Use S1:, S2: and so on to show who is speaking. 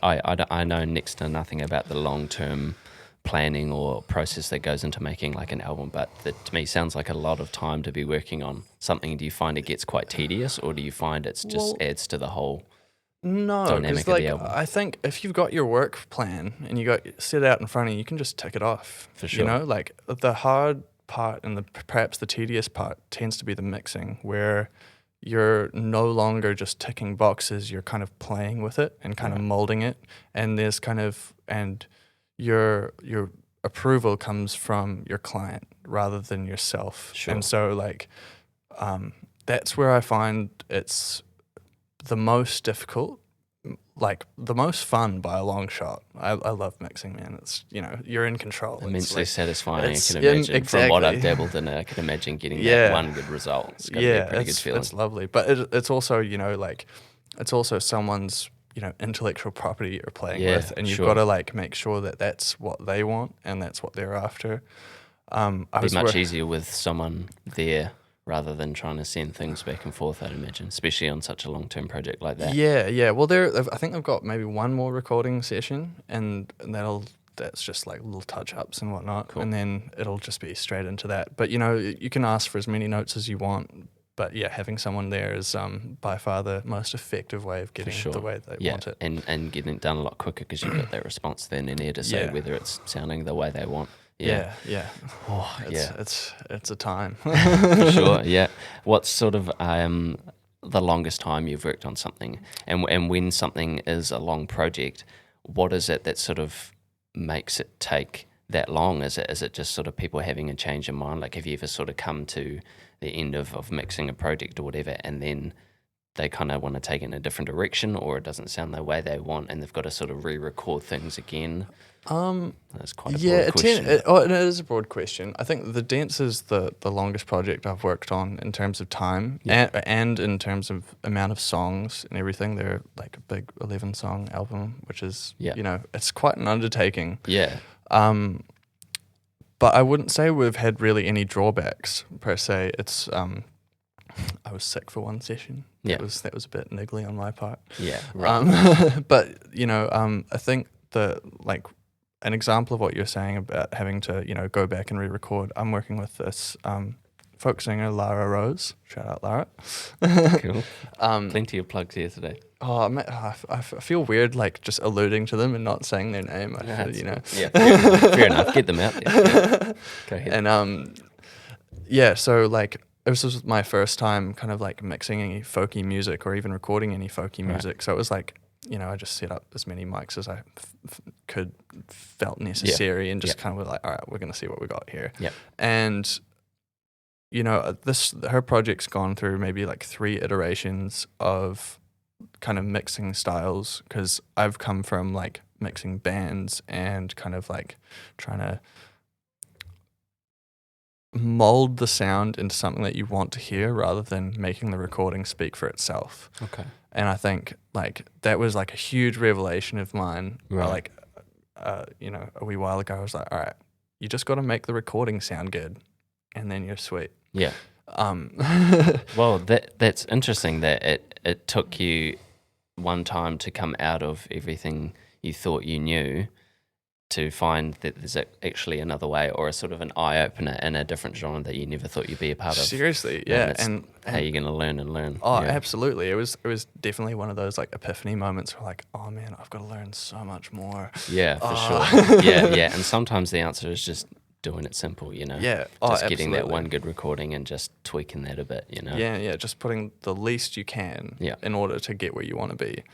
S1: I know next to nothing about the long-term planning or process that goes into making like an album, but that to me sounds like a lot of time to be working on something. Do you find it gets quite tedious, or do you find it's just adds to the whole
S2: No,
S1: dynamic
S2: because
S1: of the
S2: like
S1: album?
S2: I think if you've got your work plan and you got set out in front of you, you can just tick it off.
S1: For sure.
S2: You know, like the hard part and perhaps the tedious part tends to be the mixing, where you're no longer just ticking boxes, you're kind of playing with it and kind of molding it, and there's kind of your approval comes from your client rather than yourself.
S1: Sure.
S2: And so like that's where I find it's the most difficult, like the most fun by a long shot. I love mixing, man. It's, you know, you're in control.
S1: Immensely satisfying, I
S2: it's-
S1: can imagine.
S2: exactly.
S1: From what I've dabbled in it, I can imagine getting that one good result. It's got to be a pretty good feeling.
S2: It's lovely. But it's also, you know, like it's also someone's, you know, intellectual property you're playing with, and you've got to like make sure that that's what they want and that's what they're after.
S1: It'd be much easier with someone there rather than trying to send things back and forth, I'd imagine, especially on such a long-term project like that.
S2: Yeah. Well, I think they've got maybe one more recording session, and that's just like little touch-ups and whatnot,
S1: Cool.
S2: and then it'll just be straight into that. But, you know, you can ask for as many notes as you want, but yeah, having someone there is by far the most effective way of getting the way they want it.
S1: And getting it done a lot quicker because you've got that response then in there to say whether it's sounding the way they want.
S2: Yeah.
S1: Oh,
S2: It's a time.
S1: For sure, yeah. What's sort of the longest time you've worked on something? And when something is a long project, what is it that sort of makes it take that long? Is it just sort of people having a change in mind? Like, have you ever sort of come to the end of mixing a project or whatever, and then they kind of want to take it in a different direction, or it doesn't sound the way they want and they've got to sort of re-record things again? That's quite a broad question.
S2: It is a broad question. I think the dance is the longest project I've worked on in terms of time and in terms of amount of songs and everything. They're like a big 11-song album, which is, you know, it's quite an undertaking.
S1: Yeah.
S2: But I wouldn't say we've had really any drawbacks per se. It's I was sick for one session.
S1: Yeah.
S2: That was a bit niggly on my part.
S1: Yeah. Right.
S2: But you know, I think an example of what you're saying about having to, you know, go back and re-record. I'm working with this folk singer, Lara Rose. Shout out, Lara.
S1: Cool. Plenty of plugs here today.
S2: Oh, man, I feel weird, like just alluding to them and not saying their name. I feel, you know.
S1: Yeah, fair enough. Get them out there. Yeah. Go ahead.
S2: And so like this was my first time kind of like mixing any folky music or even recording any folky music. So it was like, you know, I just set up as many mics as I felt necessary and just kind of was like, all right, we're going to see what we got here.
S1: Yeah.
S2: And, you know, her project's gone through maybe like 3 iterations of kind of mixing styles, because I've come from like mixing bands and kind of like trying to mold the sound into something that you want to hear rather than making the recording speak for itself.
S1: Okay.
S2: And I think like that was like a huge revelation of mine.
S1: Right.
S2: You know, a wee while ago, I was like, all right, you just got to make the recording sound good, and then you're sweet.
S1: Yeah. Well, that's interesting that it took you one time to come out of everything you thought you knew to find that there's actually another way, or a sort of an eye-opener in a different genre that you never thought you'd be a part of.
S2: Seriously, yeah.
S1: And how you're going to learn and learn.
S2: Oh,
S1: yeah.
S2: Absolutely. It was definitely one of those like epiphany moments where like, oh man, I've got to learn so much more.
S1: Yeah, for sure. Yeah. And sometimes the answer is just doing it simple, you know.
S2: Yeah.
S1: Just getting that one good recording and just tweaking that a bit, you know.
S2: Yeah. Just putting the least you can in order to get where you want to be.